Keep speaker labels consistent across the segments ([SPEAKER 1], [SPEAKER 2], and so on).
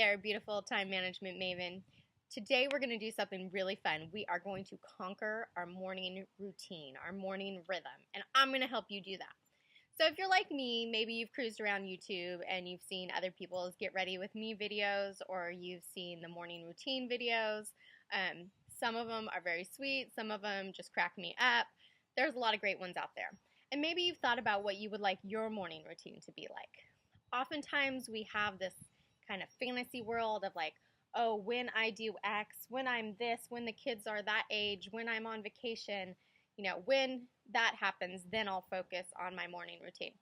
[SPEAKER 1] there, beautiful time management maven. Today we're going to do something really fun. We are going to conquer our morning routine, our morning rhythm, and I'm going to help you do that. So if you're like me, maybe you've cruised around YouTube and you've seen other people's get ready with me videos, or you've seen the morning routine videos. Some of them are very sweet, some of them just crack me up. There's a lot of great ones out there. And maybe you've thought about what you would like your morning routine to be like. Oftentimes we have this kind of fantasy world of like, oh, when I do X, when I'm this, when the kids are that age, when I'm on vacation, when that happens, then I'll focus on my morning routine.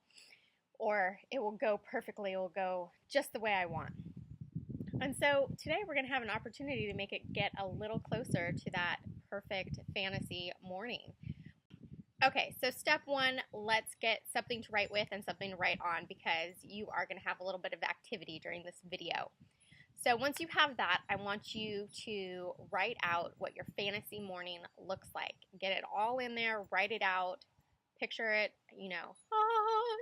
[SPEAKER 1] Or it will go perfectly, it will go just the way I want. And so today we're going to have an opportunity to make it get a little closer to that perfect fantasy morning. Okay, so step one, let's get something to write with and something to write on, because you are going to have a little bit of activity during this video. So once you have that, I want you to write out what your fantasy morning looks like. Get it all in there, write it out, picture it,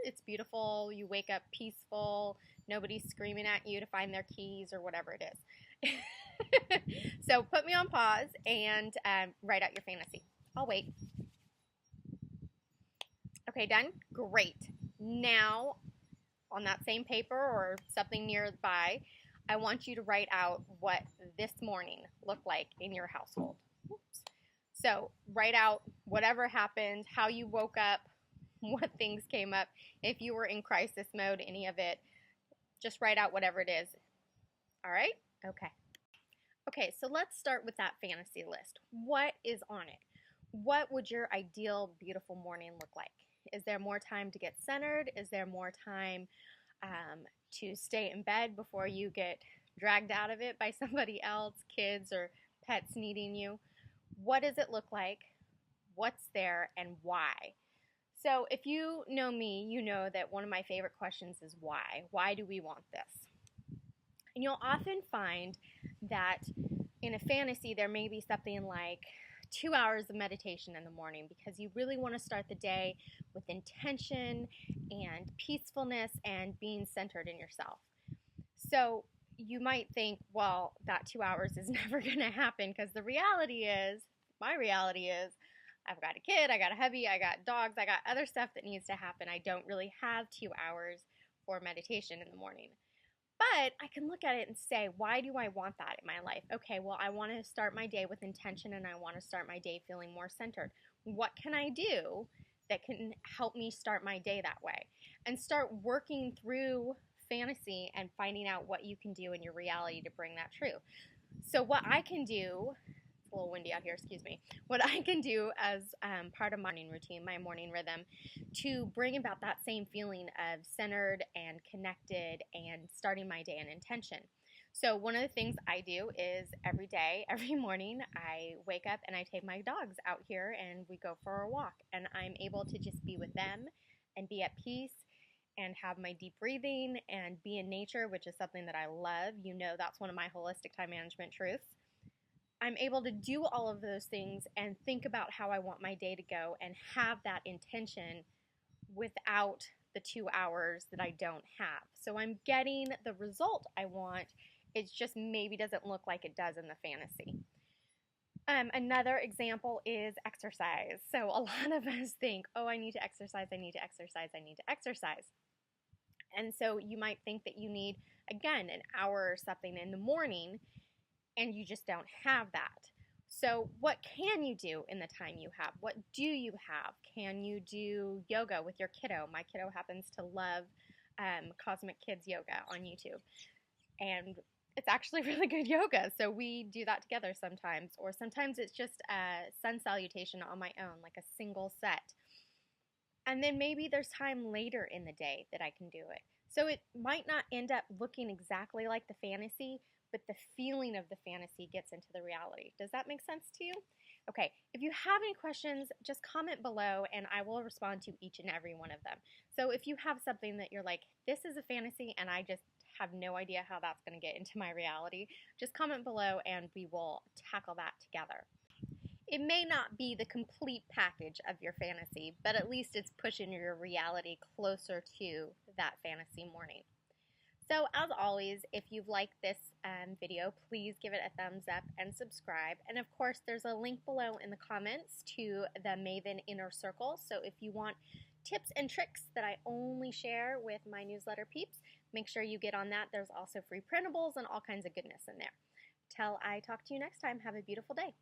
[SPEAKER 1] it's beautiful, you wake up peaceful, nobody's screaming at you to find their keys or whatever it is. So put me on pause and write out your fantasy. I'll wait. Okay, done? Great. Now, on that same paper or something nearby, I want you to write out what this morning looked like in your household. Oops. So, write out whatever happened, how you woke up, what things came up. If you were in crisis mode, any of it, just write out whatever it is. All right? Okay. Okay, so let's start with that fantasy list. What is on it? What would your ideal, beautiful morning look like? Is there more time to get centered? Is there more time to stay in bed before you get dragged out of it by somebody else, kids or pets needing you? What does it look like? What's there and why? So if you know me, you know that one of my favorite questions is why. Why do we want this? And you'll often find that in a fantasy there may be something like 2 hours of meditation in the morning, because you really want to start the day with intention and peacefulness and being centered in yourself. So you might think, well, that 2 hours is never going to happen, because my reality is, I've got a kid, I got a hubby, I got dogs, I got other stuff that needs to happen. I don't really have 2 hours for meditation in the morning. But I can look at it and say, why do I want that in my life? Okay, well, I want to start my day with intention, and I want to start my day feeling more centered. What can I do that can help me start my day that way? And start working through fantasy and finding out what you can do in your reality to bring that true. So what I can do, it's a little windy out here, excuse me, what I can do as part of my morning routine, my morning rhythm, to bring about that same feeling of centered and connected and starting my day in intention. So one of the things I do is every day, every morning, I wake up and I take my dogs out here and we go for a walk. And I'm able to just be with them and be at peace and have my deep breathing and be in nature, which is something that I love. That's one of my holistic time management truths. I'm able to do all of those things and think about how I want my day to go and have that intention without the 2 hours that I don't have. So I'm getting the result I want. It just maybe doesn't look like it does in the fantasy. Another example is exercise. So a lot of us think, oh, I need to exercise, I need to exercise, I need to exercise. And so you might think that you need, again, an hour or something in the morning, and you just don't have that. So what can you do in the time you have? What do you have? Can you do yoga with your kiddo? My kiddo happens to love Cosmic Kids Yoga on YouTube. And it's actually really good yoga. So we do that together sometimes. Or sometimes it's just a sun salutation on my own, like a single set. And then maybe there's time later in the day that I can do it. So it might not end up looking exactly like the fantasy, but the feeling of the fantasy gets into the reality. Does that make sense to you? Okay, if you have any questions, just comment below and I will respond to each and every one of them. So if you have something that you're like, this is a fantasy and I just have no idea how that's going to get into my reality, just comment below and we will tackle that together. It may not be the complete package of your fantasy, but at least it's pushing your reality closer to that fantasy morning. So as always, if you've liked this video, please give it a thumbs up and subscribe. And of course, there's a link below in the comments to the Maven Inner Circle. So if you want tips and tricks that I only share with my newsletter peeps, make sure you get on that. There's also free printables and all kinds of goodness in there. Till I talk to you next time, have a beautiful day.